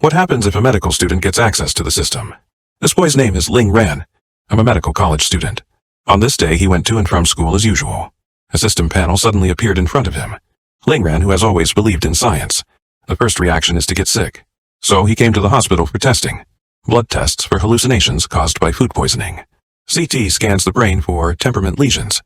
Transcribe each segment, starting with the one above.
What happens if a medical student gets access to the system? This boy's name is Ling Ran. I'm a medical college student. On this day, he went to and from school as usual. A system panel suddenly appeared in front of him. Ling Ran, who has always believed in science. The first reaction is to get sick. So he came to the hospital for testing. Blood tests for hallucinations caused by food poisoning. CT scans the brain for temperament lesions.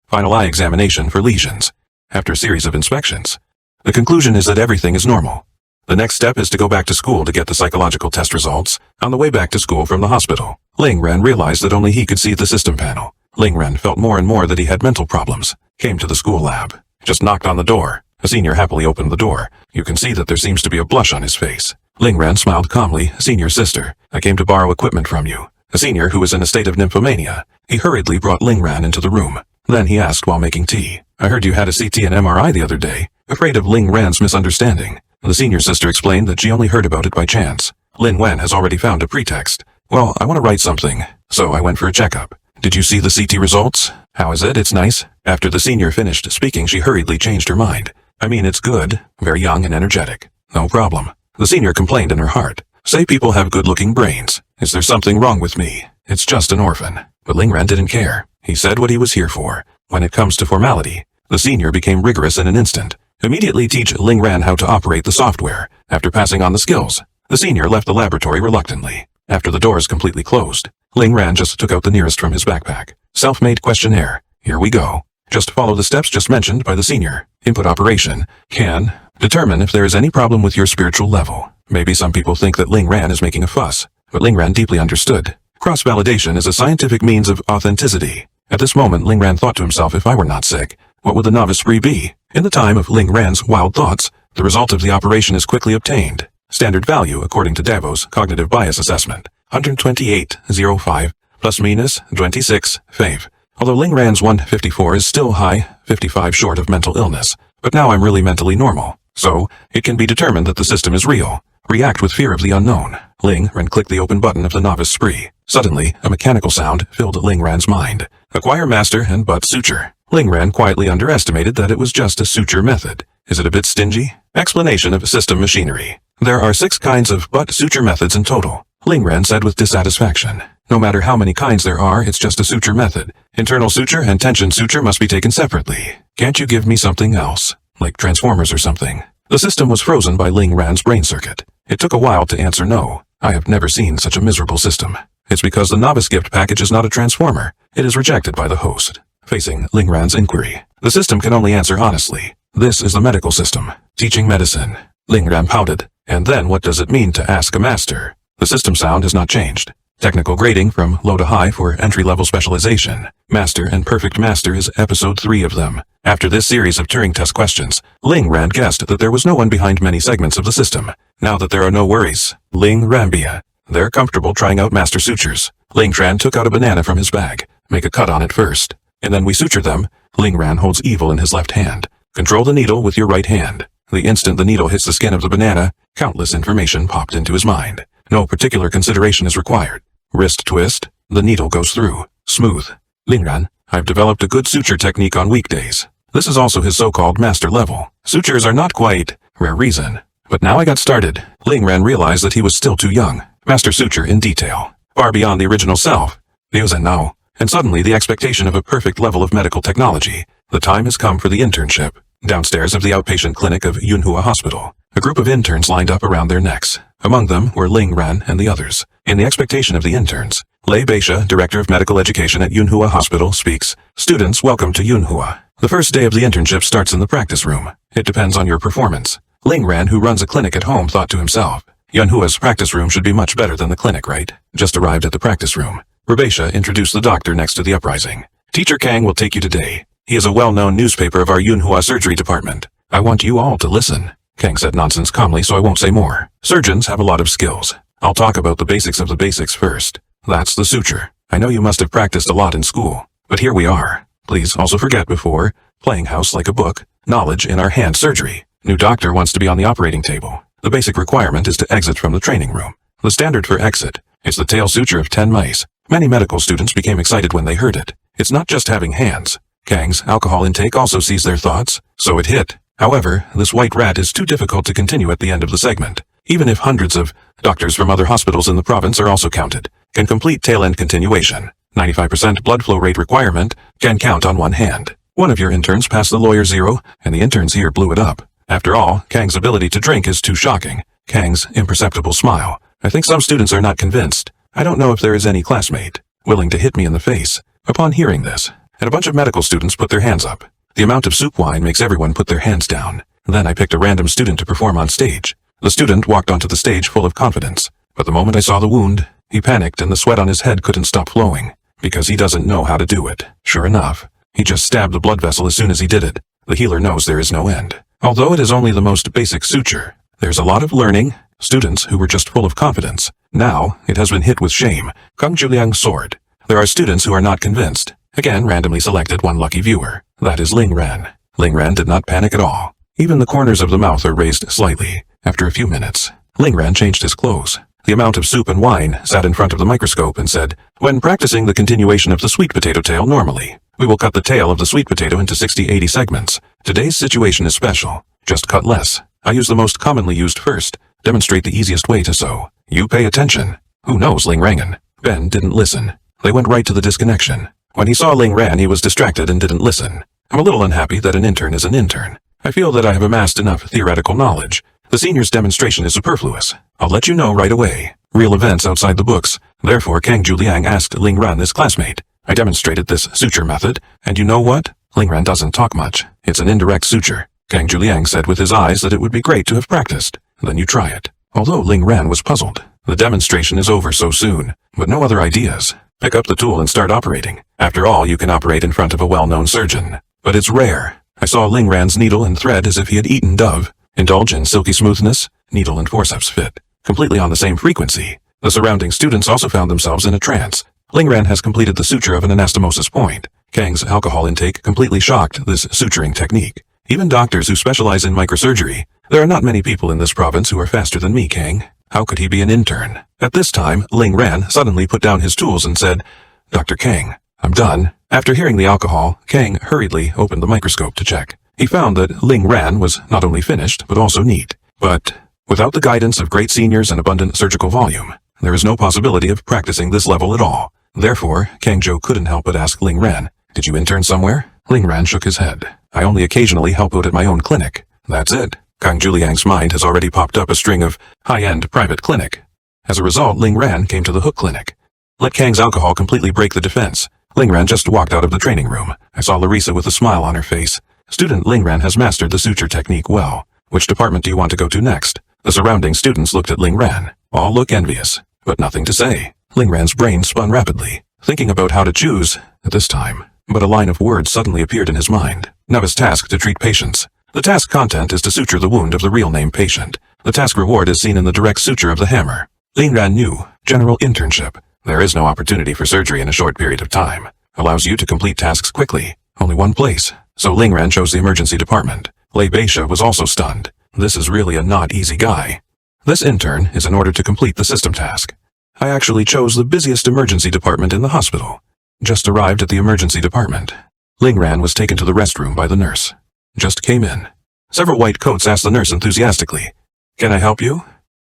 Final eye examination for lesions. After a series of inspections, the conclusion is that everything is normal. The next step is to go back to school to get the psychological test results. On the way back to school from the hospital, Ling Ran realized that only he could see the system panel. Ling Ran felt more and more that he had mental problems. Came to the school lab. Just knocked on the door. A senior happily opened the door. You can see that there seems to be a blush on his face. Ling Ran smiled calmly. Senior sister, I came to borrow equipment from you. A senior who was in a state of nymphomania. He hurriedly brought Ling Ran into the room. Then he asked while making tea, I heard you had a CT and MRI the other day. Afraid of Ling Ran's misunderstanding. The senior sister explained that she only heard about it by chance. Lin Wen has already found a pretext. Well, I want to write something, so I went for a checkup. Did you see the CT results? How is it? It's nice. After the senior finished speaking, she hurriedly changed her mind. I mean, it's good. Very young and energetic. No problem. The senior complained in her heart. Say people have good-looking brains. Is there something wrong with me? It's just an orphan. But Ling Ran didn't care. He said what he was here for. When it comes to formality, the senior became rigorous in an instant. Immediately teach Ling Ran how to operate the software. After passing on the skills, the senior left the laboratory reluctantly. After the doors completely closed, Ling Ran just took out the nearest from his backpack. Self-made questionnaire. Here we go. Just follow the steps just mentioned by the senior. Input operation. Can determine if there is any problem with your spiritual level. Maybe some people think that Ling Ran is making a fuss, but Ling Ran deeply understood. Cross-validation is a scientific means of authenticity. At this moment, Ling Ran thought to himself, if I were not sick, what would the novice spree be? In the time of Ling Ran's wild thoughts, the result of the operation is quickly obtained. Standard value according to Davos Cognitive Bias Assessment, 128.05, plus minus 26, fave. Although Ling Ran's 154 is still high, 55 short of mental illness, but now I'm really mentally normal. So, it can be determined that the system is real. React with fear of the unknown. Ling Ran clicked the open button of the novice spree. Suddenly, a mechanical sound filled Ling Ran's mind. Acquire master and butt suture. Ling Ran quietly underestimated that it was just a suture method. Is it a bit stingy? Explanation of system machinery. There are 6 kinds of butt suture methods in total. Ling Ran said with dissatisfaction. No matter how many kinds there are, it's just a suture method. Internal suture and tension suture must be taken separately. Can't you give me something else? Like transformers or something? The system was frozen by Ling Ran's brain circuit. It took a while to answer no. I have never seen such a miserable system. It's because the novice gift package is not a transformer. It is rejected by the host. Facing Ling Ran's inquiry, the system can only answer honestly. This is the medical system, teaching medicine. Ling Ran pouted. And then what does it mean to ask a master? The system sound has not changed. Technical grading from low to high for entry-level specialization. Master and Perfect Master is episode 3 of them. After this series of Turing test questions, Ling Ran guessed that there was no one behind many segments of the system. Now that there are no worries, Ling Rambia. They're comfortable trying out master sutures. Ling Ran took out a banana from his bag. Make a cut on it first. And then we suture them. Ling Ran holds evil in his left hand. Control the needle with your right hand. The instant the needle hits the skin of the banana, countless information popped into his mind. No particular consideration is required. Wrist twist. The needle goes through. Smooth. Ling Ran, I've developed a good suture technique on weekdays. This is also his so-called master level. Sutures are not quite rare reason. But now I got started. Ling Ran realized that he was still too young. Master suture in detail. Far beyond the original self. News and now. And suddenly the expectation of a perfect level of medical technology. The time has come for the internship. Downstairs of the outpatient clinic of Manhua Hospital, a group of interns lined up around their necks. Among them were Ling Ran and the others. In the expectation of the interns, Lei Beisha, Director of Medical Education at Manhua Hospital, speaks. Students, welcome to Manhua. The first day of the internship starts in the practice room. It depends on your performance. Ling Ran, who runs a clinic at home, thought to himself, Manhua's practice room should be much better than the clinic, right? Just arrived at the practice room. Beisha introduced the doctor next to the uprising. Teacher Kang will take you today. He is a well-known newspaper of our Manhua surgery department. I want you all to listen. Kang said nonsense calmly, so I won't say more. Surgeons have a lot of skills. I'll talk about the basics of the basics first. That's the suture. I know you must have practiced a lot in school, but here we are. Please also forget before playing house like a book, knowledge in our hand surgery. New doctor wants to be on the operating table. The basic requirement is to exit from the training room. The standard for exit is the tail suture of 10 mice. Many medical students became excited when they heard it. It's not just having hands. Kang's alcohol intake also sees their thoughts, so it hit. However, this white rat is too difficult to continue at the end of the segment. even if hundreds of doctors from other hospitals in the province are also counted, can complete tail-end continuation. 95% blood flow rate requirement, can count on one hand. One of your interns passed the lawyer 0, and the interns here blew it up. After all, Kang's ability to drink is too shocking. Kang's imperceptible smile. I think some students are not convinced. I don't know if there is any classmate willing to hit me in the face. Upon hearing this, and a bunch of medical students put their hands up. The amount of soup wine makes everyone put their hands down. Then I picked a random student to perform on stage. The student walked onto the stage full of confidence. But the moment I saw the wound, he panicked and the sweat on his head couldn't stop flowing. Because he doesn't know how to do it. Sure enough, he just stabbed the blood vessel as soon as he did it. The healer knows there is no end. Although it is only the most basic suture, there's a lot of learning. Students who were just full of confidence. Now, it has been hit with shame. Kang Juliang's sword. There are students who are not convinced. Again, randomly selected one lucky viewer. That is Ling Ran. Ling Ran did not panic at all. Even the corners of the mouth are raised slightly. After a few minutes, Ling Ran changed his clothes. The amount of soup and wine sat in front of the microscope and said, "When practicing the continuation of the sweet potato tail normally, we will cut the tail of the sweet potato into 60-80 segments. Today's situation is special. Just cut less. I use the most commonly used first. Demonstrate the easiest way to sew. You pay attention." Who knows Ling Rangan? Ben didn't listen. They went right to the disconnection. When he saw Ling Ran, he was distracted and didn't listen. I'm a little unhappy that an intern is an intern. I feel that I have amassed enough theoretical knowledge. The senior's demonstration is superfluous. I'll let you know right away. Real events outside the books. Therefore, Kang Juliang asked Ling Ran, his classmate. I demonstrated this suture method, and you know what? Ling Ran doesn't talk much. It's an indirect suture. Kang Juliang said with his eyes that it would be great to have practiced. Then you try it. Although Ling Ran was puzzled. The demonstration is over so soon, but no other ideas. Pick up the tool and start operating. After all, you can operate in front of a well-known surgeon. But it's rare. I saw Ling Ran's needle and thread as if he had eaten dove. Indulge in silky smoothness, needle and forceps fit. Completely on the same frequency. The surrounding students also found themselves in a trance. Ling Ran has completed the suture of an anastomosis point. Kang's alcohol intake completely shocked this suturing technique. Even doctors who specialize in microsurgery. There are not many people in this province who are faster than me, Kang. How could he be an intern? At this time, Ling Ran suddenly put down his tools and said, Dr. Kang, I'm done. After hearing the alcohol, Kang hurriedly opened the microscope to check. He found that Ling Ran was not only finished, but also neat. But without the guidance of great seniors and abundant surgical volume, there is no possibility of practicing this level at all. Therefore, Kang Jo couldn't help but ask Ling Ran, did you intern somewhere? Ling Ran shook his head. I only occasionally help out at my own clinic. That's it. Kang Juliang's mind has already popped up a string of high-end private clinic. As a result, Ling Ran came to the Hook Clinic. Let Kang's alcohol completely break the defense. Ling Ran just walked out of the training room. I saw Larissa with a smile on her face. Student Ling Ran has mastered the suture technique well. Which department do you want to go to next? The surrounding students looked at Ling Ran. All look envious, but nothing to say. Ling Ran's brain spun rapidly, thinking about how to choose at this time. But a line of words suddenly appeared in his mind. Now his task to treat patients. The task content is to suture the wound of the real name patient. The task reward is seen in the direct suture of the hammer. Ling Ran knew. General internship. There is no opportunity for surgery in a short period of time. Allows you to complete tasks quickly. Only one place. So Ling Ran chose the emergency department. Lei Beisha was also stunned. This is really a not easy guy. This intern is in order to complete the system task. I actually chose the busiest emergency department in the hospital. Just arrived at the emergency department. Ling Ran was taken to the restroom by the nurse. Just came in. Several white coats asked the nurse enthusiastically, Can I help you?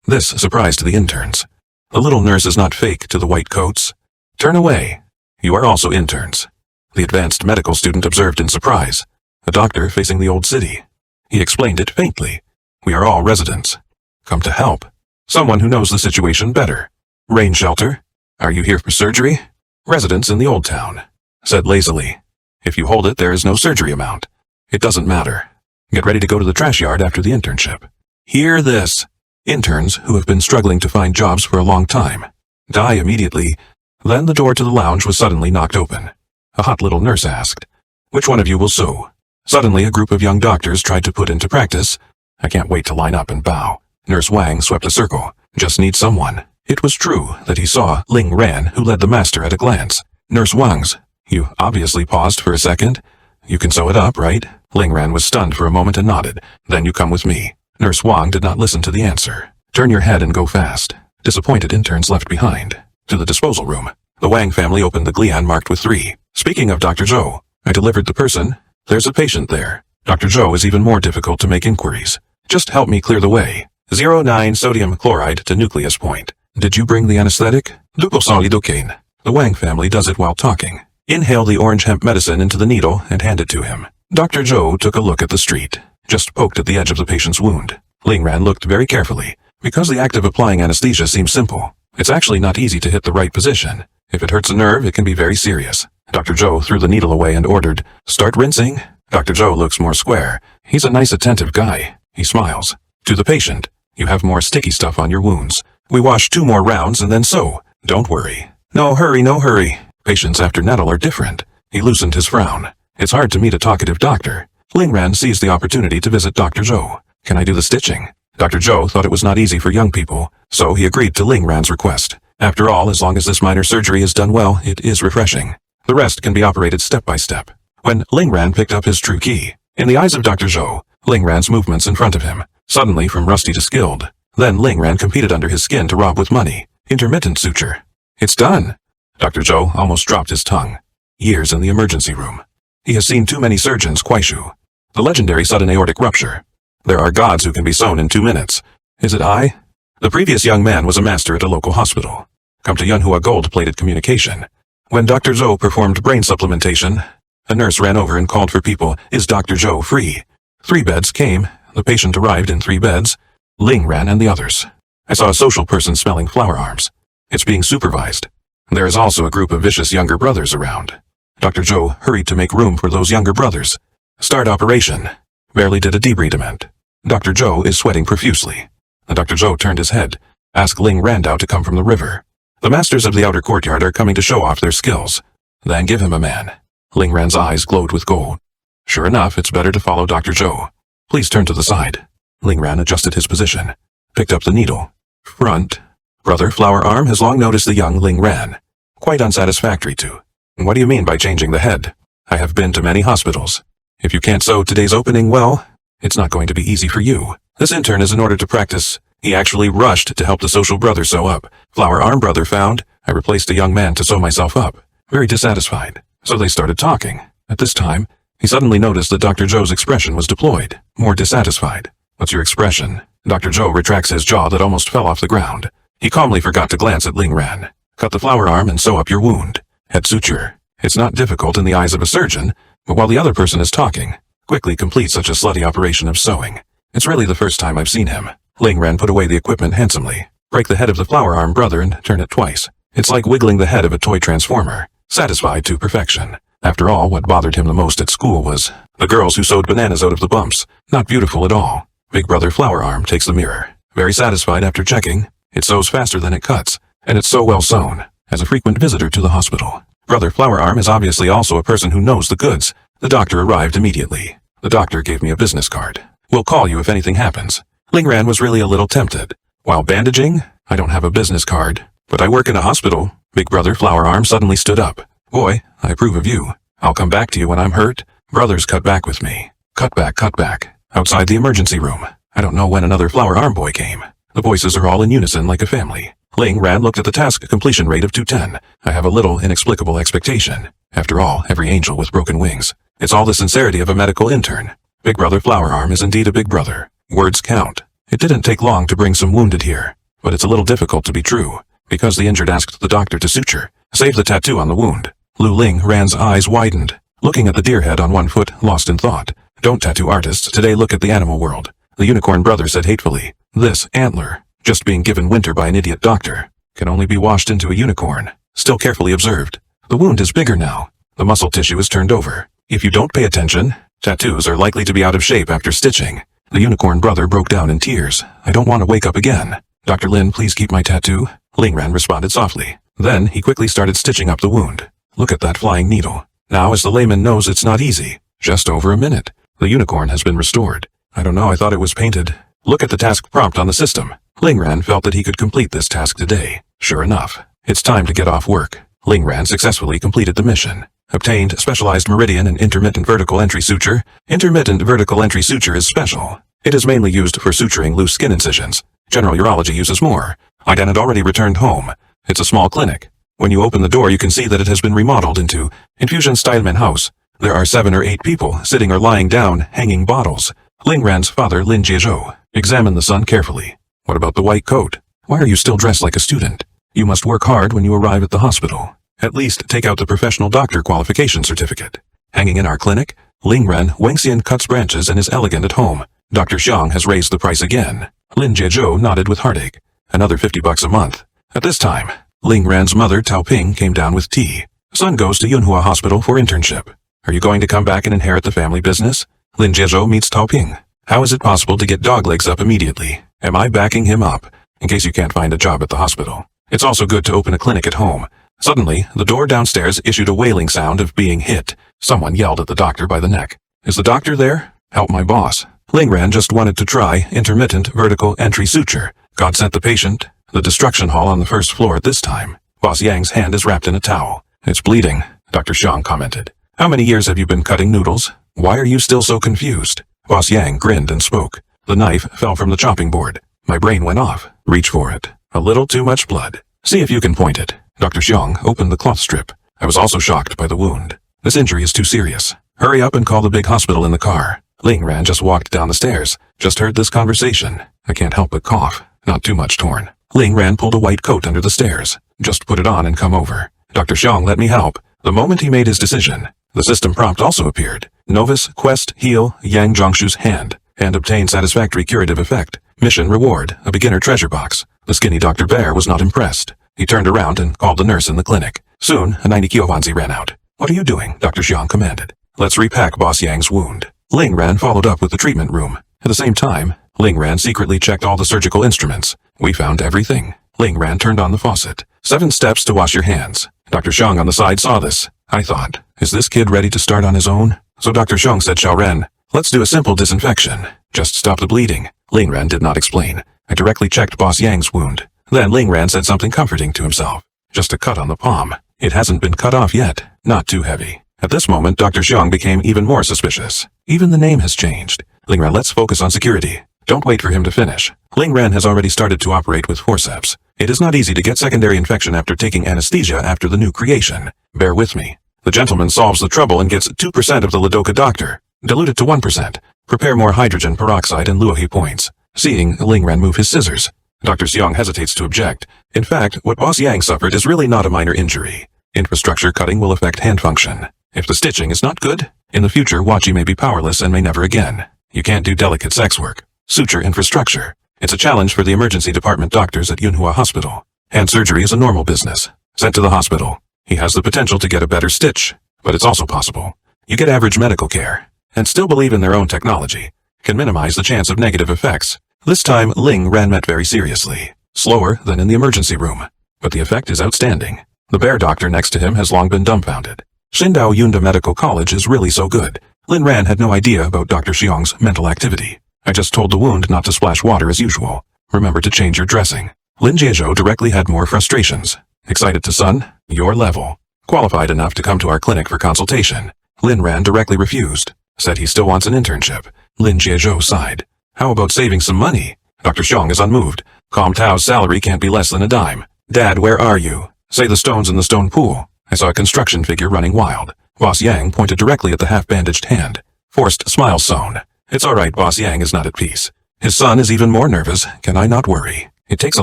This surprised the interns. The little nurse is not fake to the white coats. Turn away. You are also interns. The advanced medical student observed in surprise. A doctor facing the old city. He explained it faintly. We are all residents. Come to help. Someone who knows the situation better. Rain shelter. Are you here for surgery? Residents in the old town. Said lazily. If you hold it, there is no surgery amount. It doesn't matter. Get ready to go to the trash yard after the internship. Hear this. Interns who have been struggling to find jobs for a long time. Die immediately. Then the door to the lounge was suddenly knocked open. A hot little nurse asked, Which one of you will sew? Suddenly a group of young doctors tried to put into practice. I can't wait to line up and bow. Nurse Wang swept a circle. Just need someone. It was true that he saw Ling Ran, who led the master at a glance. Nurse Wang's. You obviously paused for a second. You can sew it up, right? Ling Ran was stunned for a moment and nodded. Then you come with me. Nurse Wang did not listen to the answer. Turn your head and go fast. Disappointed interns left behind. To the disposal room. The Wang family opened the glian marked with 3. Speaking of Dr. Zhou, I delivered the person. There's a patient there. Dr. Zhou is even more difficult to make inquiries. Just help me clear the way. 09 sodium chloride to nucleus point. Did you bring the anesthetic? Lidocaine. The Wang family does it while talking. Inhale the orange hemp medicine into the needle and hand it to him. Dr. Zhou took a look at the street, just poked at the edge of the patient's wound. Ling Ran looked very carefully. Because the act of applying anesthesia seems simple, it's actually not easy to hit the right position. If it hurts a nerve, it can be very serious. Dr. Zhou threw the needle away and ordered, "Start rinsing." Dr. Zhou looks more square. He's a nice, attentive guy. He smiles. To the patient, "You have more sticky stuff on your wounds. We wash 2 more rounds and then sew. Don't worry." "No hurry, no hurry." Patients after nettle are different. He loosened his frown. It's hard to meet a talkative doctor. Ling Ran seized the opportunity to visit Dr. Zhou. "Can I do the stitching?" Dr. Zhou thought it was not easy for young people, so he agreed to Ling Ran's request. After all, as long as this minor surgery is done well, it is refreshing. The rest can be operated step by step. When Ling Ran picked up his true key, in the eyes of Dr. Zhou, Ling Ran's movements in front of him, suddenly from rusty to skilled. Then Ling Ran competed under his skin to rob with money. Intermittent suture. "It's done." Dr. Zhou almost dropped his tongue. Years in the emergency room. He has seen too many surgeons, Kuaishu. The legendary sudden aortic rupture. There are gods who can be sewn in 2 minutes. Is it I? The previous young man was a master at a local hospital. Come to Manhua gold-plated communication. When Dr. Zhou performed brain supplementation, a nurse ran over and called for people. "Is Dr. Zhou free?" 3 beds came. The patient arrived in 3 beds. Ling Ran and the others. I saw a social person smelling flower arms. It's being supervised. There is also a group of vicious younger brothers around. Dr. Zhou hurried to make room for those younger brothers. Start operation. Barely did a debridement. Dr. Zhou is sweating profusely. Dr. Zhou turned his head. Ask Ling Randao to come from the river. The masters of the outer courtyard are coming to show off their skills. Then give him a man. Ling Ran's eyes glowed with gold. Sure enough, it's better to follow Dr. Zhou. Please turn to the side. Ling Ran adjusted his position. Picked up the needle. Front. Brother Flower Arm has long noticed the young Ling Ran. Quite unsatisfactory too. What do you mean by changing the head? I have been to many hospitals. If you can't sew today's opening well, it's not going to be easy for you. This intern is in order to practice. He actually rushed to help the social brother sew up. Flower Arm brother found. I replaced a young man to sew myself up. Very dissatisfied. So they started talking. At this time, he suddenly noticed that Dr. Zhou's expression was deployed. More dissatisfied. What's your expression? Dr. Zhou retracts his jaw that almost fell off the ground. He calmly forgot to glance at Ling Ran. Cut the flower arm and sew up your wound. Head suture. It's not difficult in the eyes of a surgeon, but while the other person is talking, quickly complete such a slutty operation of sewing. It's really the first time I've seen him. Ling Ran put away the equipment handsomely. Break the head of the flower arm brother and turn it twice. It's like wiggling the head of a toy transformer. Satisfied to perfection. After all, what bothered him the most at school was the girls who sewed bananas out of the bumps. Not beautiful at all. Big brother flower arm takes the mirror. Very satisfied after checking. It sews faster than it cuts, and it's so well sewn. As a frequent visitor to the hospital. Brother Flower Arm is obviously also a person who knows the goods. The doctor arrived immediately. The doctor gave me a business card. We'll call you if anything happens. Ling Ran was really a little tempted. While bandaging, I don't have a business card, but I work in a hospital. Big brother Flower Arm suddenly stood up. Boy, I approve of you. I'll come back to you when I'm hurt. Brothers cut back with me. Cut back. Outside the emergency room. I don't know when another Flower Arm boy came. The voices are all in unison like a family. Ling Ran looked at the task completion rate of 210. I have a little inexplicable expectation. After all, every angel with broken wings. It's all the sincerity of a medical intern. Big brother Flower Arm is indeed a big brother. Words count. It didn't take long to bring some wounded here, but it's a little difficult to be true, because the injured asked the doctor to suture. Save the tattoo on the wound. Lu Ling Ran's eyes widened, looking at the deer head on one foot, lost in thought. Don't tattoo artists today look at the animal world. The unicorn brother said hatefully. This antler, just being given winter by an idiot doctor, can only be washed into a unicorn. Still carefully observed. The wound is bigger now. The muscle tissue is turned over. If you don't pay attention, tattoos are likely to be out of shape after stitching. The unicorn brother broke down in tears. I don't want to wake up again. Dr. Lin, please keep my tattoo. Ling Ran responded softly. Then he quickly started stitching up the wound. Look at that flying needle. Now as the layman knows, it's not easy. Just over a minute. The unicorn has been restored. I don't know, I thought it was painted. Look at the task prompt on the system. Ling Ran felt that he could complete this task today. Sure enough, it's time to get off work. Ling Ran successfully completed the mission. Obtained specialized meridian and intermittent vertical entry suture. Intermittent vertical entry suture is special. It is mainly used for suturing loose skin incisions. General urology uses more. Aidan had already returned home. It's a small clinic. When you open the door, you can see that it has been remodeled into infusion-style house. There are 7 or 8 people sitting or lying down, hanging bottles. Ling Ran's father, Lin Jiezhou, examined the son carefully. What about the white coat? Why are you still dressed like a student? You must work hard when you arrive at the hospital. At least take out the professional doctor qualification certificate. Hanging in our clinic, Ling Ren Wengxian cuts branches and is elegant at home. Dr. Xiang has raised the price again. Lin Jiezhou nodded with heartache. Another $50 a month. At this time, Ling Ran's mother Tao Ping came down with tea. Son goes to Yunhua Hospital for internship. Are you going to come back and inherit the family business? Lin Jiezhou meets Tao Ping. How is it possible to get dog legs up immediately? Am I backing him up? In case you can't find a job at the hospital. It's also good to open a clinic at home. Suddenly, the door downstairs issued a wailing sound of being hit. Someone yelled at the doctor by the neck. Is the doctor there? Help my boss. Ling Ran just wanted to try intermittent vertical entry suture. God sent the patient. The destruction hall on the first floor at this time. Boss Yang's hand is wrapped in a towel. It's bleeding, Dr. Xiang commented. How many years have you been cutting noodles? Why are you still so confused? Boss Yang grinned and spoke. The knife fell from the chopping board. My brain went off. Reach for it. A little too much blood. See if you can point it. Dr. Xiang opened the cloth strip. I was also shocked by the wound. This injury is too serious. Hurry up and call the big hospital in the car. Ling Ran just walked down the stairs. Just heard this conversation. I can't help but cough. Not too much torn. Ling Ran pulled a white coat under the stairs. Just put it on and come over. Dr. Xiang let me help. The moment he made his decision, the system prompt also appeared. Novice, quest, heal, Yang Zhongshu's hand, and obtain satisfactory curative effect. Mission reward, a beginner treasure box. The skinny Dr. Bear was not impressed. He turned around and called the nurse in the clinic. Soon, a 90 Kyowanzi ran out. What are you doing? Dr. Xiang commanded. Let's repack Boss Yang's wound. Ling Ran followed up with the treatment room. At the same time, Ling Ran secretly checked all the surgical instruments. We found everything. Ling Ran turned on the faucet. 7 steps to wash your hands. Dr. Xiang on the side saw this. I thought, is this kid ready to start on his own? So Dr. Xiang said, Xiao Ren, let's do a simple disinfection. Just stop the bleeding. Ling Ran did not explain. I directly checked Boss Yang's wound. Then Ling Ran said something comforting to himself. Just a cut on the palm. It hasn't been cut off yet. Not too heavy. At this moment, Dr. Xiang became even more suspicious. Even the name has changed. Ling Ran, let's focus on security. Don't wait for him to finish. Ling Ran has already started to operate with forceps. It is not easy to get secondary infection after taking anesthesia after the new creation. Bear with me. The gentleman solves the trouble and gets 2% of the Ladoka doctor. Dilute it to 1%. Prepare more hydrogen peroxide and Luohi points. Seeing Ling Ran move his scissors, Dr. Xiang hesitates to object. In fact, what Boss Yang suffered is really not a minor injury. Infrastructure cutting will affect hand function. If the stitching is not good, in the future Wachi may be powerless and may never again. You can't do delicate sex work. Suture infrastructure. It's a challenge for the emergency department doctors at Yunhua Hospital. Hand surgery is a normal business. Sent to the hospital. He has the potential to get a better stitch, but it's also possible. You get average medical care, and still believe in their own technology. Can minimize the chance of negative effects. This time, Ling Ran met very seriously. Slower than in the emergency room, but the effect is outstanding. The bear doctor next to him has long been dumbfounded. Shindao Yunda Medical College is really so good. Lin Ran had no idea about Dr. Xiang's mental activity. I just told the wound not to splash water as usual. Remember to change your dressing. Lin Jiezhou directly had more frustrations. Excited to son? Your level. Qualified enough to come to our clinic for consultation. Lin Ran directly refused. Said he still wants an internship. Lin Jiezhou sighed. How about saving some money? Dr. Xiang is unmoved. Calm Tao's salary can't be less than a dime. Dad, where are you? Say the stone's in the stone pool. I saw a construction figure running wild. Boss Yang pointed directly at the half-bandaged hand. Forced smile sewn. It's all right, Boss Yang is not at peace. His son is even more nervous. Can I not worry? It takes a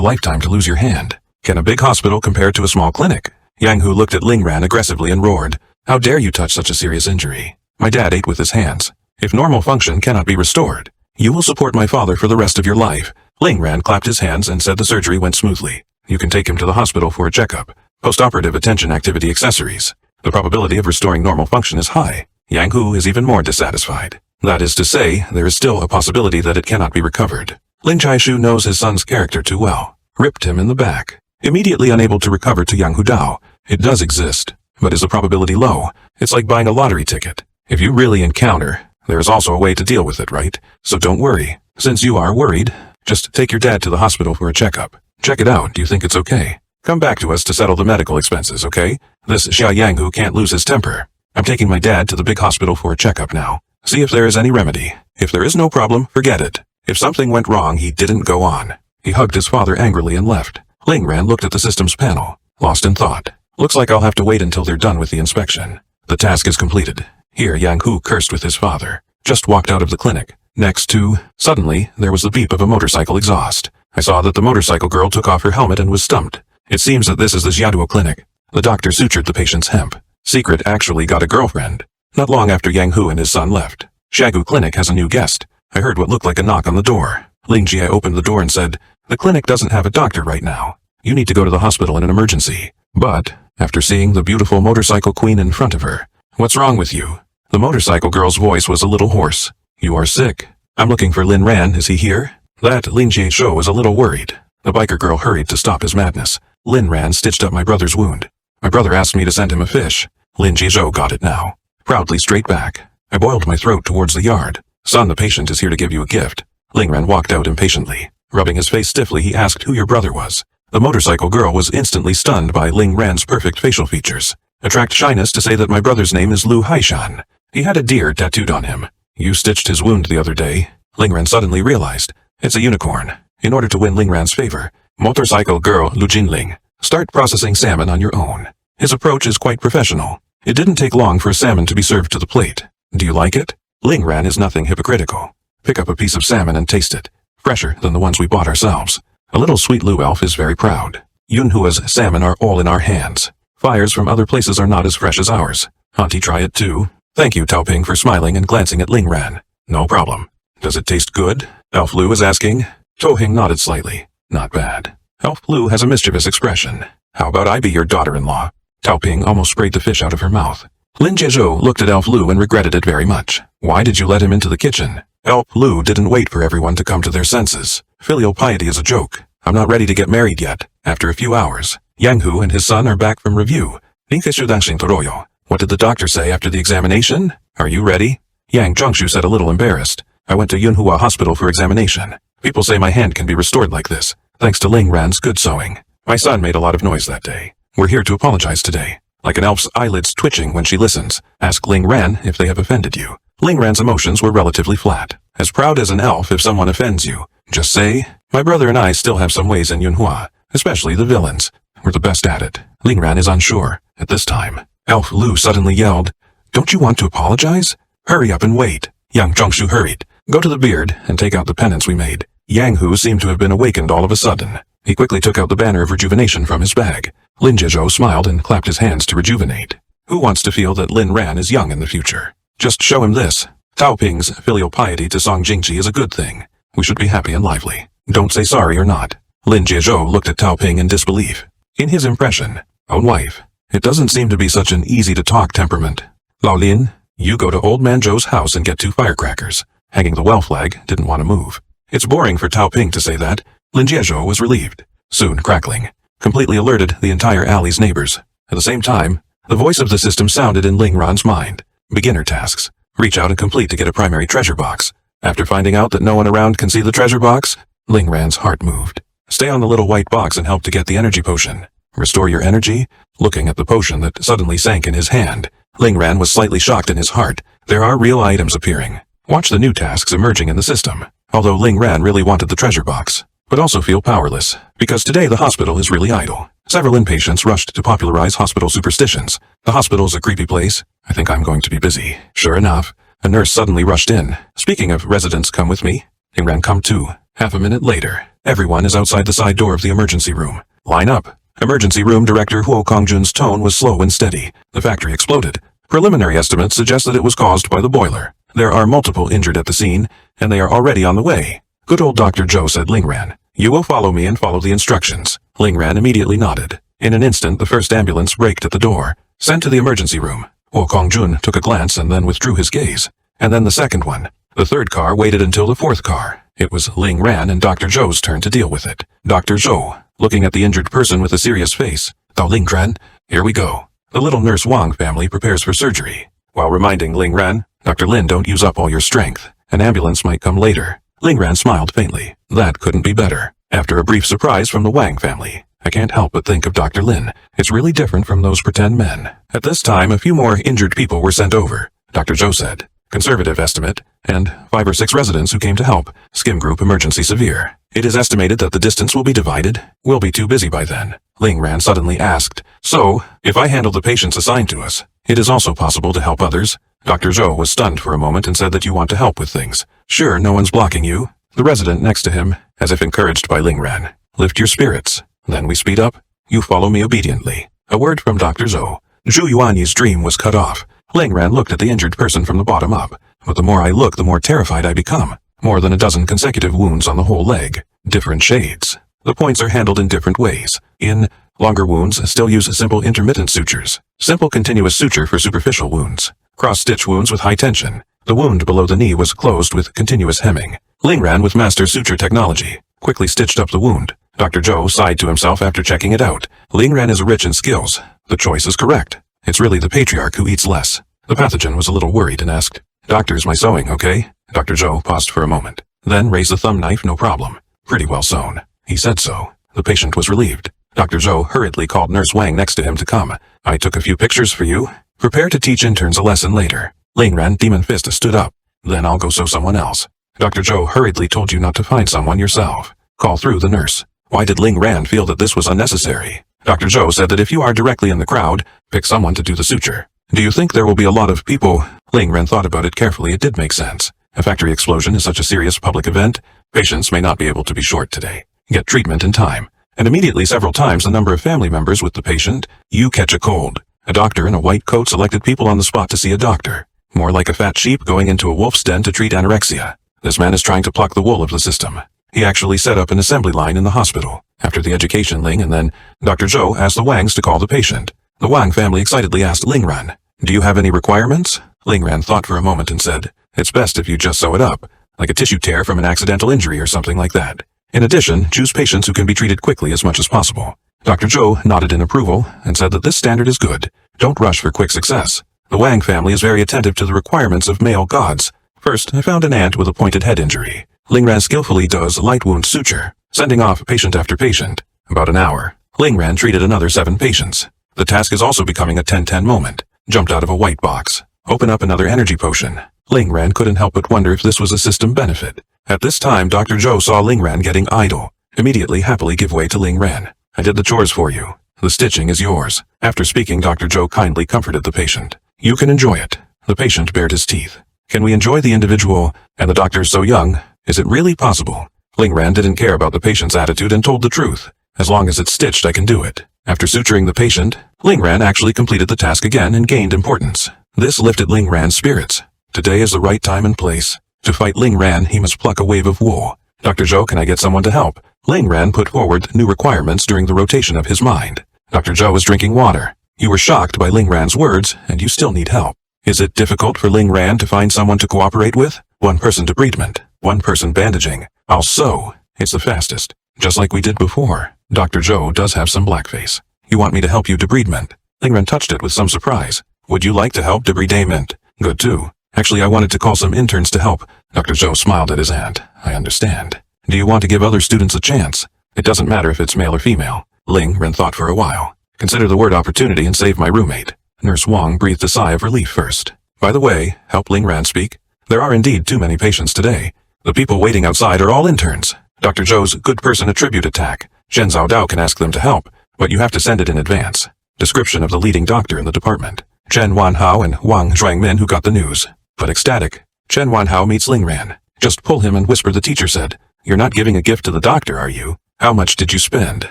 lifetime to lose your hand. Can a big hospital compare to a small clinic? Yang Hu looked at Ling Ran aggressively and roared. How dare you touch such a serious injury? My dad ate with his hands. If normal function cannot be restored, you will support my father for the rest of your life. Ling Ran clapped his hands and said the surgery went smoothly. You can take him to the hospital for a checkup. Postoperative attention activity accessories. The probability of restoring normal function is high. Yang Hu is even more dissatisfied. That is to say, there is still a possibility that it cannot be recovered. Lin Chaishu knows his son's character too well. Ripped him in the back. Immediately unable to recover to Yang Hu Dao. It does exist, but is the probability low? It's like buying a lottery ticket. If you really encounter, there is also a way to deal with it, right? So don't worry. Since you are worried, just take your dad to the hospital for a checkup. Check it out. Do you think it's okay? Come back to us to settle the medical expenses, okay? This Xia Yang Hu can't lose his temper. I'm taking my dad to the big hospital for a checkup now. See if there is any remedy. If there is no problem, forget it. If something went wrong, he didn't go on. He hugged his father angrily and left. Ling Ran looked at the systems panel, lost in thought. Looks like I'll have to wait until they're done with the inspection. The task is completed. Here, Yang Hu cursed with his father. Just walked out of the clinic. Next to... Suddenly, there was the beep of a motorcycle exhaust. I saw that the motorcycle girl took off her helmet and was stumped. It seems that this is the Xiaoduo clinic. The doctor sutured the patient's hemp. Secret actually got a girlfriend. Not long after Yang Hu and his son left. Xiaodu clinic has a new guest. I heard what looked like a knock on the door. Ling Jie opened the door and said, "The clinic doesn't have a doctor right now. You need to go to the hospital in an emergency." But, after seeing the beautiful motorcycle queen in front of her, "What's wrong with you?" The motorcycle girl's voice was a little hoarse. "You are sick. I'm looking for Lin Ran. Is he here?" That Lin Jie Shou was a little worried. The biker girl hurried to stop his madness. "Lin Ran stitched up my brother's wound. My brother asked me to send him a fish." Lin Jie Shou got it now. Proudly straight back. I boiled my throat towards the yard. "Son, the patient is here to give you a gift." Ling Ran walked out impatiently. Rubbing his face stiffly, he asked who your brother was. The motorcycle girl was instantly stunned by Ling Ran's perfect facial features. Attract shyness to say that my brother's name is Lu Haishan. He had a deer tattooed on him. You stitched his wound the other day. Ling Ran suddenly realized. It's a unicorn. In order to win Ling Ran's favor, motorcycle girl Lu Jinling, start processing salmon on your own. His approach is quite professional. It didn't take long for a salmon to be served to the plate. Do you like it? Ling Ran is nothing hypocritical. Pick up a piece of salmon and taste it. Fresher than the ones we bought ourselves. A little sweet Lu elf is very proud. Yunhua's salmon are all in our hands. Fires from other places are not as fresh as ours. Auntie, try it too. Thank you, Tao Ping, for smiling and glancing at Ling Ran. No problem. Does it taste good? Elf Lu is asking. To Hing nodded slightly. Not bad. Elf Lu has a mischievous expression. How about I be your daughter-in-law? Tao Ping almost sprayed the fish out of her mouth. Lin Jiezhou looked at Elf Lu and regretted it very much. Why did you let him into the kitchen? Elf Lu didn't wait for everyone to come to their senses. Filial piety is a joke. I'm not ready to get married yet. After a few hours, Yang Hu and his son are back from review. What did the doctor say after the examination? Are you ready? Yang Zhongshu said, a little embarrassed. I went to Yunhua Hospital for examination. People say my hand can be restored like this, thanks to Ling Ran's good sewing. My son made a lot of noise that day. We're here to apologize today. Like an elf's eyelids twitching when she listens. Ask Ling Ran if they have offended you. Ling Ran's emotions were relatively flat. As proud as an elf if someone offends you. Just say, my brother and I still have some ways in Yunhua, especially the villains. We're the best at it. Ling Ran is unsure. At this time, Elf Lu suddenly yelled, Don't you want to apologize? Hurry up and wait. Yang Zhongshu hurried. Go to the beard and take out the penance we made. Yang Hu seemed to have been awakened all of a sudden. He quickly took out the banner of rejuvenation from his bag. Lin Jiezhou smiled and clapped his hands to rejuvenate. Who wants to feel that Lin Ran is young in the future? Just show him this. Tao Ping's filial piety to Song Jingqi is a good thing. We should be happy and lively. Don't say sorry or not. Lin Jiezhou looked at Tao Ping in disbelief. In his impression, own wife, it doesn't seem to be such an easy-to-talk temperament. Lao Lin, you go to Old Man Zhou's house and get 2 firecrackers. Hanging the well flag didn't want to move. It's boring for Tao Ping to say that. Lin Jiezhou was relieved. Soon, crackling completely alerted the entire alley's neighbors. At the same time, the voice of the system sounded in Ling Ran's mind. Beginner tasks. Reach out and complete to get a primary treasure box. After finding out that no one around can see the treasure box, Ling Ran's heart moved. Stay on the little white box and help to get the energy potion. Restore your energy? Looking at the potion that suddenly sank in his hand, Ling Ran was slightly shocked in his heart. There are real items appearing. Watch the new tasks emerging in the system. Although Ling Ran really wanted the treasure box, but also feel powerless, because today the hospital is really idle. Several inpatients rushed to popularize hospital superstitions. The hospital's a creepy place. I think I'm going to be busy. Sure enough, a nurse suddenly rushed in. Speaking of residents, come with me. Ling Ran, come too. Half a minute later, everyone is outside the side door of the emergency room. Line up. Emergency room director Huo Kongjun's tone was slow and steady. The factory exploded. Preliminary estimates suggest that it was caused by the boiler. There are multiple injured at the scene, and they are already on the way. Good old Dr. Zhou, said Ling Ran. You will follow me and follow the instructions. Ling Ran immediately nodded. In an instant, the first ambulance braked at the door. Sent to the emergency room. Huo Kongjun took a glance and then withdrew his gaze. And then the second one. The third car waited until the fourth car. It was Ling Ran and Dr. Zhou's turn to deal with it. Dr. Zhou, looking at the injured person with a serious face. Dao Ling Ran, here we go. The little nurse Wang family prepares for surgery. While reminding Ling Ran, Dr. Lin, don't use up all your strength. An ambulance might come later. Ling Ran smiled faintly. That couldn't be better. After a brief surprise from the Wang family, I can't help but think of Dr. Lin. It's really different from those pretend men. At this time, a few more injured people were sent over. Dr. Zhou said, conservative estimate, and 5 or 6 residents who came to help. Skim group emergency severe. It is estimated that the distance will be divided. We'll be too busy by then. Ling Ran suddenly asked, so, if I handle the patients assigned to us, it is also possible to help others? Dr. Zhou was stunned for a moment and said that you want to help with things. Sure, no one's blocking you. The resident next to him, as if encouraged by Ling Ran. Lift your spirits. Then we speed up. You follow me obediently. A word from Dr. Zhou. Zhu Yuanyi's dream was cut off. Ling Ran looked at the injured person from the bottom up. But the more I look, the more terrified I become. More than a dozen consecutive wounds on the whole leg. Different shades. The points are handled in different ways. In longer wounds, still use simple intermittent sutures. Simple continuous suture for superficial wounds. Cross-stitch wounds with high tension. The wound below the knee was closed with continuous hemming. Ling Ran, with master suture technology, quickly stitched up the wound. Dr. Zhou sighed to himself after checking it out. Ling Ran is rich in skills. The choice is correct. It's really the patriarch who eats less. The pathogen was a little worried and asked, "Doctor's my sewing, okay?" Dr. Zhou paused for a moment. Then raised the thumb knife, no problem. Pretty well sewn. He said so. The patient was relieved. Dr. Zhou hurriedly called Nurse Wang next to him to come. "I took a few pictures for you. Prepare to teach interns a lesson later." Ling Ran, demon fist, stood up. "Then I'll go sew someone else." Dr. Zhou hurriedly told you not to find someone yourself. Call through the nurse. Why did Ling Ran feel that this was unnecessary? Dr. Zhou said that if you are directly in the crowd, pick someone to do the suture. Do you think there will be a lot of people? Ling Ran thought about it carefully. It did make sense. A factory explosion is such a serious public event. Patients may not be able to be short today. Get treatment in time. And immediately several times the number of family members with the patient. You catch a cold. A doctor in a white coat selected people on the spot to see a doctor. More like a fat sheep going into a wolf's den to treat anorexia. This man is trying to pluck the wool of the system. He actually set up an assembly line in the hospital. After the education, Ling and then Dr. Zhou asked the Wangs to call the patient. The Wang family excitedly asked Ling Ran, "Do you have any requirements?" Ling Ran thought for a moment and said, "It's best if you just sew it up, like a tissue tear from an accidental injury or something like that. In addition, choose patients who can be treated quickly as much as possible." Dr. Zhou nodded in approval and said that this standard is good. Don't rush for quick success. The Wang family is very attentive to the requirements of male gods. First, I found an ant with a pointed head injury. Ling Ran skillfully does light wound suture, sending off patient after patient. About an hour. Ling Ran treated another 7 patients. The task is also becoming a 10-10 moment. Jumped out of a white box. Open up another energy potion. Ling Ran couldn't help but wonder if this was a system benefit. At this time, Dr. Zhou saw Ling Ran getting idle. Immediately happily give way to Ling Ran. "I did the chores for you. The stitching is yours." After speaking, Dr. Zhou kindly comforted the patient. "You can enjoy it." The patient bared his teeth. "Can we enjoy the individual? And the doctor's so young. Is it really possible?" Ling Ran didn't care about the patient's attitude and told the truth. "As long as it's stitched, I can do it." After suturing the patient, Ling Ran actually completed the task again and gained importance. This lifted Ling Ran's spirits. Today is the right time and place. To fight Ling Ran, he must pluck a wave of wool. "Dr. Zhou, can I get someone to help?" Ling Ran put forward new requirements during the rotation of his mind. Dr. Zhou was drinking water. You were shocked by Ling Ran's words, and you still need help. Is it difficult for Ling Ran to find someone to cooperate with? One person debridement, one person bandaging. I'll sew. It's the fastest. Just like we did before. Dr. Zhou does have some blackface. You want me to help you debridement? Ling Ran touched it with some surprise. Would you like to help debridement? Good too. Actually, I wanted to call some interns to help. Dr. Zhou smiled at his aunt. I understand. Do you want to give other students a chance? It doesn't matter if it's male or female. Ling Ran thought for a while. Consider the word opportunity and save my roommate. Nurse Wang breathed a sigh of relief first. By the way, help Ling Ran speak. There are indeed too many patients today. The people waiting outside are all interns. Dr. Zhou's good person attribute attack. Shen Zhao Dao can ask them to help, but you have to send it in advance. Description of the leading doctor in the department. Chen Wanhao and Wang Zhuangmin who got the news. But ecstatic. Chen Wanhao meets Ling Ran. Just pull him and whisper, the teacher said. You're not giving a gift to the doctor, are you? How much did you spend?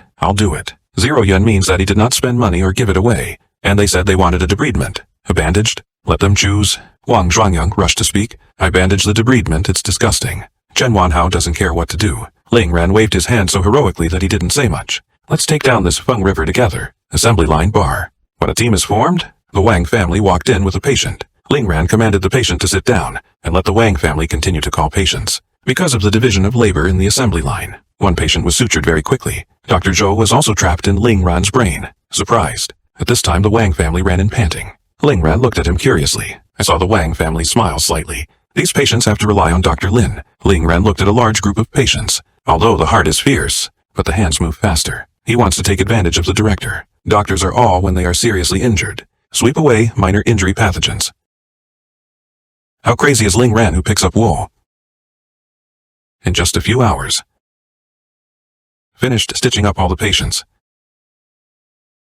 I'll do it. 0 yuan means that he did not spend money or give it away. And they said they wanted a debridement. A bandaged? Let them choose. Wang Zhuangyang rushed to speak. I bandaged the debridement, it's disgusting. Chen Wanhao doesn't care what to do. Ling Ran waved his hand so heroically that he didn't say much. Let's take down this Feng River together. Assembly line bar. When a team is formed, the Wang family walked in with a patient. Ling Ran commanded the patient to sit down, and let the Wang family continue to call patients. Because of the division of labor in the assembly line, one patient was sutured very quickly. Dr. Zhou was also trapped in Ling Ran's brain. Surprised. At this time the Wang family ran in panting. Ling Ran looked at him curiously. I saw the Wang family smile slightly. These patients have to rely on Dr. Lin. Ling Ran looked at a large group of patients. Although the heart is fierce, but the hands move faster. He wants to take advantage of the director. Doctors are all when they are seriously injured. Sweep away minor injury pathogens. How crazy is Ling Ran who picks up wool? In just a few hours. Finished stitching up all the patients.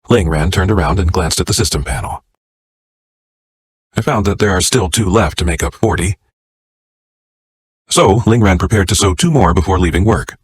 Ling Ran turned around and glanced at the system panel. I found that there are still 2 left to make up 40. So, Ling Ran prepared to sew 2 more before leaving work.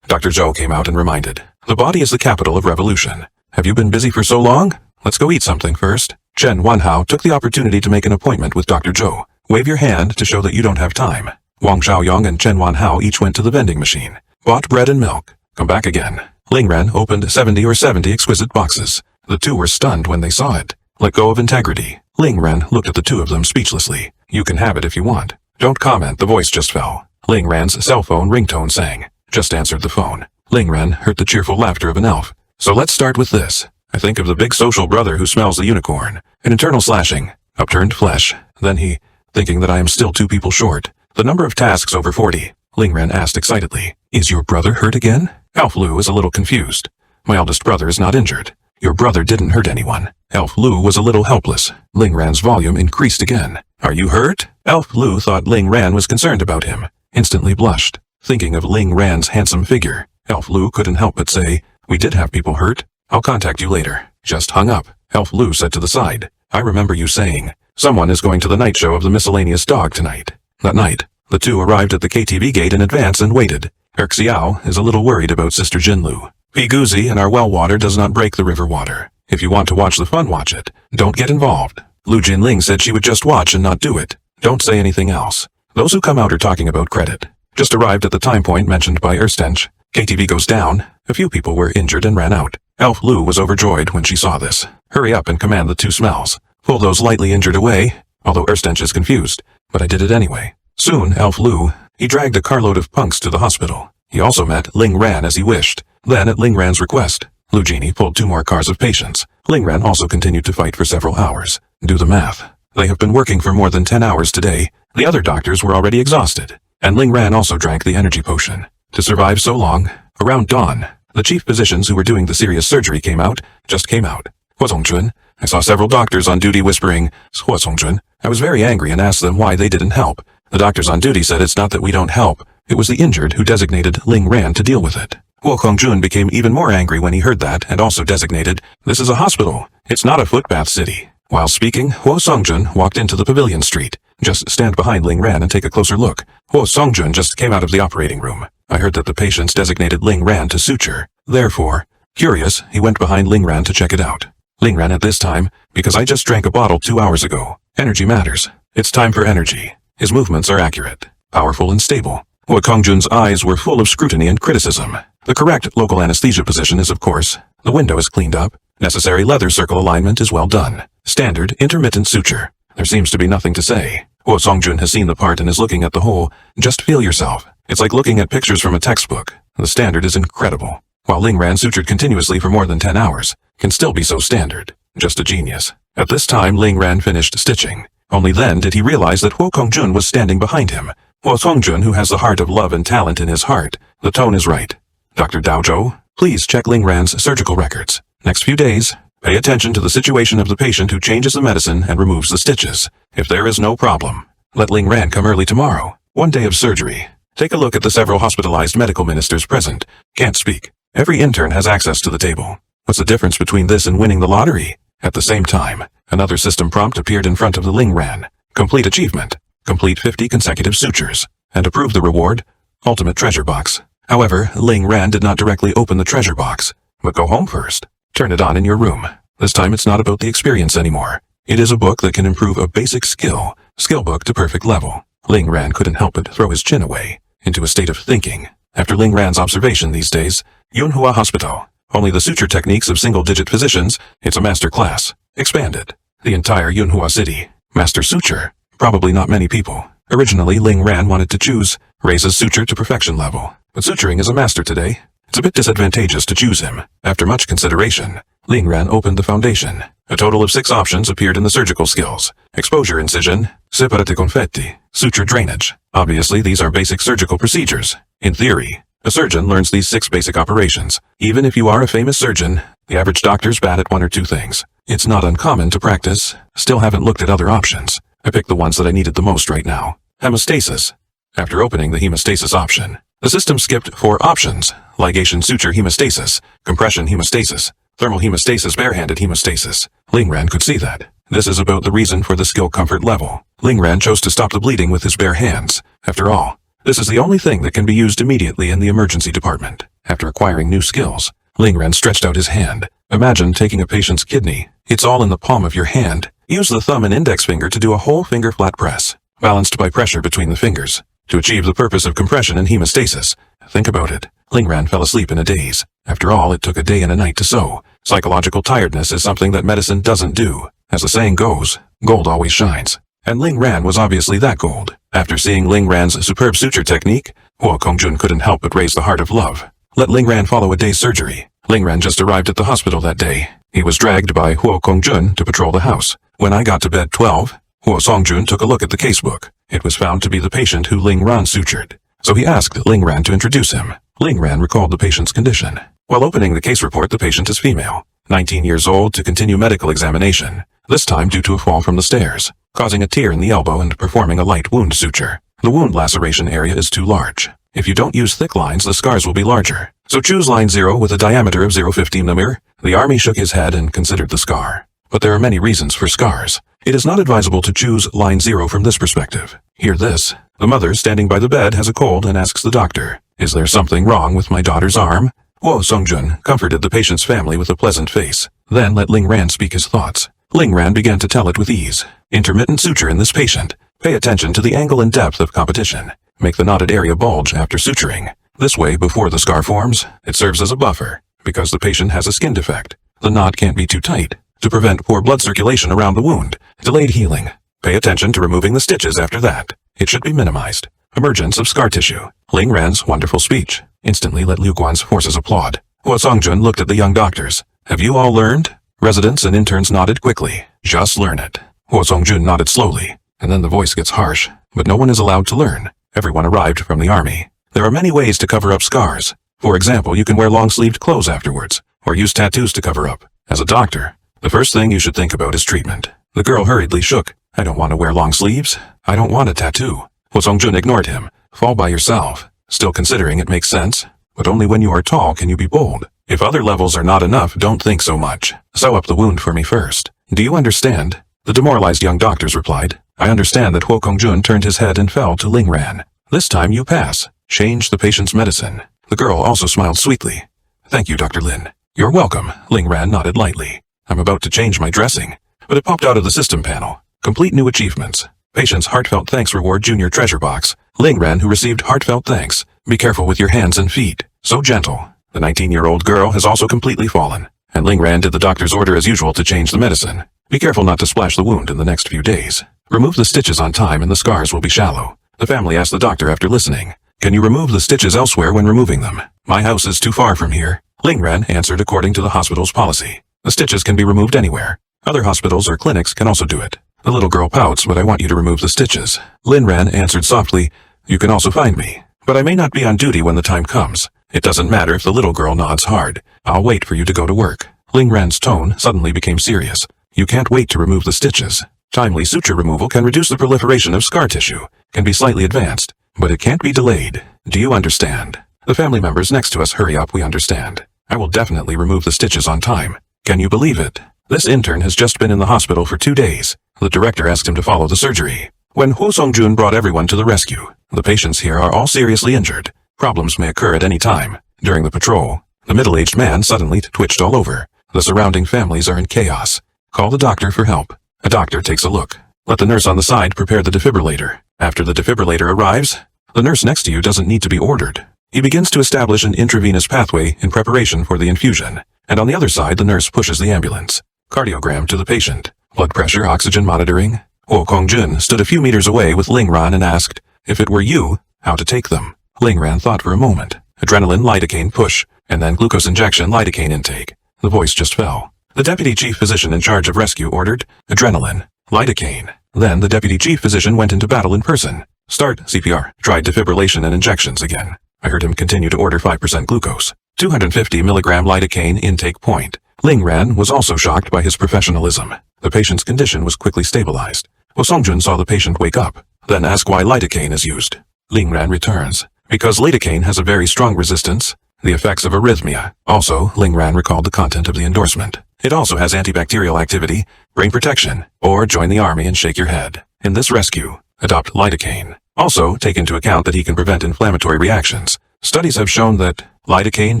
Dr. Zhou came out and reminded, "The body is the capital of revolution. Have you been busy for so long? Let's go eat something first." Chen Wanhao took the opportunity to make an appointment with Dr. Zhou. "Wave your hand to show that you don't have time." Wang Xiaoyong and Chen Wanhao each went to the vending machine, bought bread and milk. "Come back again." Ling Ran opened 70 exquisite boxes. The 2 were stunned when they saw it. "Let go of integrity." Ling Ran looked at the 2 of them speechlessly. "You can have it if you want. Don't comment," the voice just fell. Ling Ran's cell phone ringtone sang. Just answered the phone. Ling Ran heard the cheerful laughter of an elf. "So let's start with this. I think of the big social brother who smells the unicorn. An internal slashing. Upturned flesh. Then he, thinking that I am still 2 people short. The number of tasks over 40. Ling Ran asked excitedly, "Is your brother hurt again?" Elf Lu is a little confused. "My eldest brother is not injured." "Your brother didn't hurt anyone." Elf Lu was a little helpless. Ling Ran's volume increased again. "Are you hurt?" Elf Lu thought Ling Ran was concerned about him. Instantly blushed. Thinking of Ling Ran's handsome figure, Elf Lu couldn't help but say, "We did have people hurt. I'll contact you later." Just hung up. Elf Lu said to the side, "I remember you saying, someone is going to the night show of the miscellaneous dog tonight." That night, the 2 arrived at the KTV gate in advance and waited. Erk Xiao is a little worried about Sister Jinlu. "Piguzi and our well water does not break the river water. If you want to watch the fun, watch it. Don't get involved." Lu Jinling said she would just watch and not do it. "Don't say anything else. Those who come out are talking about credit." Just arrived at the time point mentioned by Erstench. KTV goes down. A few people were injured and ran out. Elf Lu was overjoyed when she saw this. "Hurry up and command the 2 smells. Pull those lightly injured away." Although Erstench is confused, but I did it anyway. Soon, Elf Lu, he dragged a carload of punks to the hospital. He also met Ling Ran as he wished. Then, at Ling Ran's request, Lu Genie pulled 2 more cars of patients. Ling Ran also continued to fight for several hours. Do the math. They have been working for more than 10 hours today. The other doctors were already exhausted. And Ling Ran also drank the energy potion. To survive so long, around dawn, the chief physicians who were doing the serious surgery came out. Hua Songjun. I saw several doctors on duty whispering, "Hua Songjun." I was very angry and asked them why they didn't help. The doctors on duty said it's not that we don't help. It was the injured who designated Ling Ran to deal with it. Hua Songjun became even more angry when he heard that and also designated, "This is a hospital. It's not a footbath city." While speaking, Hua Songjun walked into the pavilion street. "Just stand behind Ling Ran and take a closer look." Hua Songjun just came out of the operating room. I heard that the patients designated Ling Ran to suture. Therefore, curious, he went behind Ling Ran to check it out. Ling Ran at this time, "Because I just drank a bottle 2 hours ago. Energy matters. It's time for energy." His movements are accurate, powerful and stable. Hua Songjun's eyes were full of scrutiny and criticism. The correct local anesthesia position is, of course, the window is cleaned up. Necessary leather circle alignment is well done. Standard intermittent suture. There seems to be nothing to say. Hua Songjun has seen the part and is looking at the whole. Just feel yourself. It's like looking at pictures from a textbook. The standard is incredible. While Ling Ran sutured continuously for more than 10 hours, can still be so standard. Just a genius. At this time, Ling Ran finished stitching. Only then did he realize that Hua Songjun was standing behind him. Hua Songjun, who has the heart of love and talent in his heart. The tone is right. "Dr. Daozhou, please check Ling Ran's surgical records. Next few days, pay attention to the situation of the patient who changes the medicine and removes the stitches. If there is no problem, let Ling Ran come early tomorrow. 1 day of surgery. Take a look at the several hospitalized medical ministers present. Can't speak. Every intern has access to the table. What's the difference between this and winning the lottery?" At the same time, another system prompt appeared in front of the Ling Ran. Complete achievement. Complete 50 consecutive sutures. And approve the reward. Ultimate treasure box. However, Ling Ran did not directly open the treasure box. But go home first. Turn it on in your room. This time it's not about the experience anymore. It is a book that can improve a basic skill. Skill book to perfect level. Ling Ran couldn't help but throw his chin away, into a state of thinking. After Ling Ran's observation these days, Yunhua Hospital. Only the suture techniques of single-digit physicians. It's a master class. Expanded. The entire Yunhua city. Master suture. Probably not many people. Originally, Ling Ran wanted to choose, raise his suture to perfection level. But suturing is a master today. It's a bit disadvantageous to choose him. After much consideration, Ling Ran opened the foundation. A total of 6 options appeared in the surgical skills. Exposure incision, separate confetti, suture drainage. Obviously, these are basic surgical procedures. In theory, a surgeon learns these 6 basic operations. Even if you are a famous surgeon, the average doctor's bad at 1 or 2 things. It's not uncommon to practice. Still haven't looked at other options. I picked the ones that I needed the most right now. Hemostasis. After opening the hemostasis option, the system skipped 4 options. Ligation suture hemostasis, compression hemostasis, thermal hemostasis, barehanded hemostasis. Ling Ran could see that. This is about the reason for the skill comfort level. Ling Ran chose to stop the bleeding with his bare hands. After all, this is the only thing that can be used immediately in the emergency department. After acquiring new skills, Ling Ran stretched out his hand. Imagine taking a patient's kidney. It's all in the palm of your hand. Use the thumb and index finger to do a whole finger flat press, balanced by pressure between the fingers, to achieve the purpose of compression and hemostasis. Think about it. Ling Ran fell asleep in a daze. After all, it took a day and a night to sew. Psychological tiredness is something that medicine doesn't do. As the saying goes, gold always shines. And Ling Ran was obviously that gold. After seeing Ling Ran's superb suture technique, Huo Kongjun couldn't help but raise the heart of love. Let Ling Ran follow a day's surgery. Ling Ran just arrived at the hospital that day. He was dragged by Huo Kongjun to patrol the house. When I got to bed 12, Huo Songjun took a look at the casebook. It was found to be the patient who Ling Ran sutured. So he asked Ling Ran to introduce him. Ling Ran recalled the patient's condition. While opening the case report, the patient is female, 19 years old, to continue medical examination, this time due to a fall from the stairs, causing a tear in the elbow and performing a light wound suture. The wound laceration area is too large. If you don't use thick lines, the scars will be larger. So choose line 0 with a diameter of 0.15 mm. The army shook his head and considered the scar. But there are many reasons for scars. It is not advisable to choose line 0 from this perspective. Hear this. The mother standing by the bed has a cold and asks the doctor, "Is there something wrong with my daughter's arm?" Huo Songjun comforted the patient's family with a pleasant face, then let Ling Ran speak his thoughts. Ling Ran began to tell it with ease. Intermittent suture in this patient. Pay attention to the angle and depth of competition. Make the knotted area bulge after suturing. This way, before the scar forms, it serves as a buffer. Because the patient has a skin defect, the knot can't be too tight to prevent poor blood circulation around the wound. Delayed healing. Pay attention to removing the stitches after that. It should be minimized. Emergence of scar tissue. Ling Ran's wonderful speech instantly let Liu Guan's forces applaud. Huo Songjun looked at the young doctors. Have you all learned? Residents and interns nodded quickly. Just learn it. Huo Songjun nodded slowly, and then the voice gets harsh. But no one is allowed to learn. Everyone arrived from the army. There are many ways to cover up scars. For example, you can wear long-sleeved clothes afterwards, or use tattoos to cover up. As a doctor, the first thing you should think about is treatment. The girl hurriedly shook. I don't want to wear long sleeves. I don't want a tattoo. Huo Songjun ignored him. Fall by yourself. Still considering it makes sense. But only when you are tall can you be bold. If other levels are not enough, don't think so much. Sew up the wound for me first. Do you understand? The demoralized young doctors replied. I understand that Huo Kongjun turned his head and fell to Ling Ran. This time you pass. Change the patient's medicine. The girl also smiled sweetly. Thank you, Dr. Lin. You're welcome. Ling Ran nodded lightly. I'm about to change my dressing. But it popped out of the system panel. Complete new achievements. Patient's heartfelt thanks reward junior treasure box. Ling Ran, who received heartfelt thanks. Be careful with your hands and feet. So gentle. The 19-year-old girl has also completely fallen. And Ling Ran did the doctor's order as usual to change the medicine. Be careful not to splash the wound in the next few days. Remove the stitches on time and the scars will be shallow. The family asked the doctor after listening. Can you remove the stitches elsewhere when removing them? My house is too far from here. Ling Ran answered according to the hospital's policy. The stitches can be removed anywhere. Other hospitals or clinics can also do it. The little girl pouts, but I want you to remove the stitches. Lin Ran answered softly, you can also find me, but I may not be on duty when the time comes. It doesn't matter if the little girl nods hard. I'll wait for you to go to work. Ling Ran's tone suddenly became serious. You can't wait to remove the stitches. Timely suture removal can reduce the proliferation of scar tissue, can be slightly advanced, but it can't be delayed. Do you understand? The family members next to us hurry up, we understand. I will definitely remove the stitches on time. Can you believe it? This intern has just been in the hospital for 2 days. The director asked him to follow the surgery. When Huo Songjun brought everyone to the rescue, the patients here are all seriously injured. Problems may occur at any time. During the patrol, the middle-aged man suddenly twitched all over. The surrounding families are in chaos. Call the doctor for help. A doctor takes a look. Let the nurse on the side prepare the defibrillator. After the defibrillator arrives, the nurse next to you doesn't need to be ordered. He begins to establish an intravenous pathway in preparation for the infusion. And on the other side, the nurse pushes the ambulance. Cardiogram to the patient. Blood pressure, oxygen monitoring. Huo Kongjun stood a few meters away with Ling Ran and asked, if it were you, how to take them. Ling Ran thought for a moment. Adrenaline, lidocaine push, and then glucose injection, lidocaine intake. The voice just fell. The deputy chief physician in charge of rescue ordered adrenaline, lidocaine. Then the deputy chief physician went into battle in person. Start CPR, tried defibrillation and injections again. I heard him continue to order 5% glucose. 250 milligram lidocaine intake point. Ling Ran was also shocked by his professionalism. The patient's condition was quickly stabilized. Huo Songjun saw the patient wake up, then ask why lidocaine is used. Ling Ran returns. Because lidocaine has a very strong resistance, the effects of arrhythmia. Also, Ling Ran recalled the content of the endorsement. It also has antibacterial activity, brain protection, or join the army and shake your head. In this rescue, adopt lidocaine. Also, take into account that he can prevent inflammatory reactions. Studies have shown that lidocaine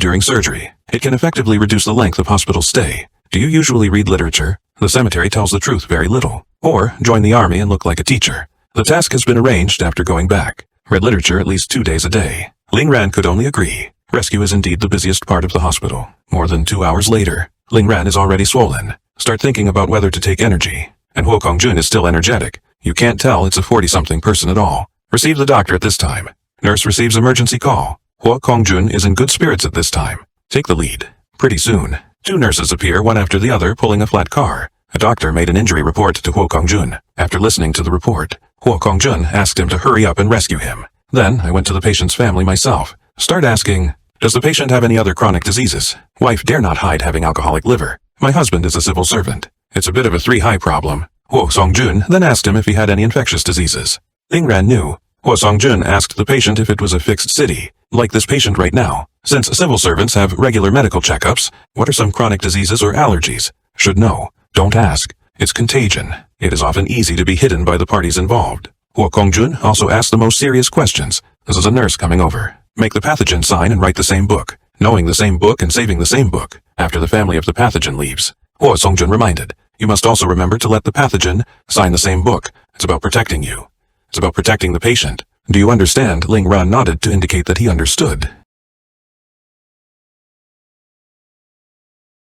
during surgery, it can effectively reduce the length of hospital stay. Do you usually read literature? The cemetery tells the truth very little. Or join the army and look like a teacher. The task has been arranged after going back. Read literature at least 2 days a day. Ling Ran could only agree. Rescue is indeed the busiest part of the hospital. More than 2 hours later, Ling Ran is already swollen. Start thinking about whether to take energy. And Huo Kongjun is still energetic. You can't tell it's a 40-something person at all. Receive the doctor at this time. Nurse receives emergency call. Huo Kongjun is in good spirits at this time. Take the lead. Pretty soon, 2 nurses appear one after the other pulling a flat car. A doctor made an injury report to Huo Kongjun. After listening to the report, Huo Kongjun asked him to hurry up and rescue him. Then I went to the patient's family myself. Start asking, does the patient have any other chronic diseases? Wife dare not hide having alcoholic liver. My husband is a civil servant. It's a bit of a 3-high problem. Huo Songjun then asked him if he had any infectious diseases. Ling Ran knew. Huo Songjun asked the patient if it was a fixed city, like this patient right now. Since civil servants have regular medical checkups, what are some chronic diseases or allergies? Should know. Don't ask. It's contagion. It is often easy to be hidden by the parties involved. Huo Kongjun also asked the most serious questions. This is a nurse coming over. Make the pathogen sign and write the same book. Knowing the same book and saving the same book. After the family of the pathogen leaves. Huo Songjun reminded. You must also remember to let the pathogen sign the same book. It's about protecting you. It's about protecting the patient. Do you understand? Ling Ran nodded to indicate that he understood.